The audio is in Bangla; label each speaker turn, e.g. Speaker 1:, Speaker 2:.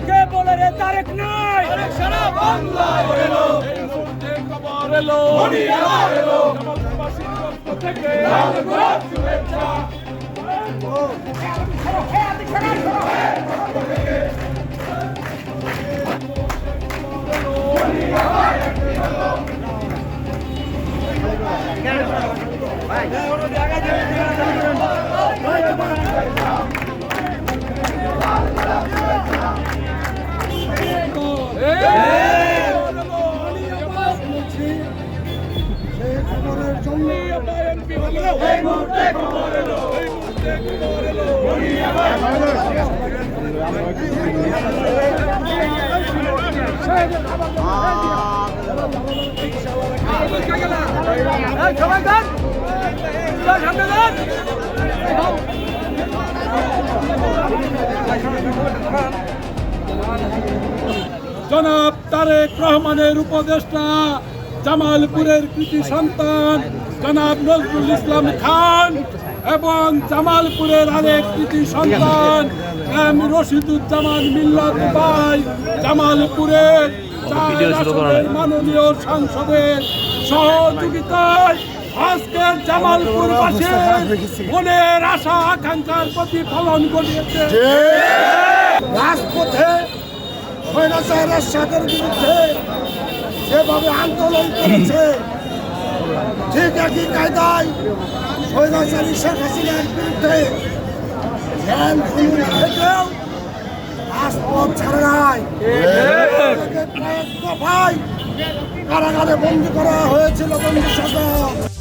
Speaker 1: কে বলে রে তারেক নাই সারা বাংলায় এলো এই মুহূর্তে খবর এলো জামাতবাসীর পক্ষ থেকে শুভেচ্ছা জনাব তারেক রহমানের উপদেষ্টা জামালপুরের কৃতি সন্তান জনাব নজরুল ইসলাম খান এবং জামালপুরের আরেক কৃতি সন্তান এম রশিদুজ্জামান মিল্লাত ভাই জামালপুরের মাননীয় সাংসদের সহযোগিতায় আজকে জামালপুরবাসীর মনের আশা আকাঙ্ক্ষার প্রতিফলন ঘটিয়েছে।
Speaker 2: রাজপথে স্বৈরাচারের সাথের বিরুদ্ধে যেভাবে আন্দোলন করেছে ঠিক একই কায়দায় স্বৈরাচারী শেখ হাসিনার বিরুদ্ধে থেকেও রাজপথ ছাড়ে নাই। কয়েক দফায় কারাগারে বন্দী করা হয়েছিল বন্দী সরকার।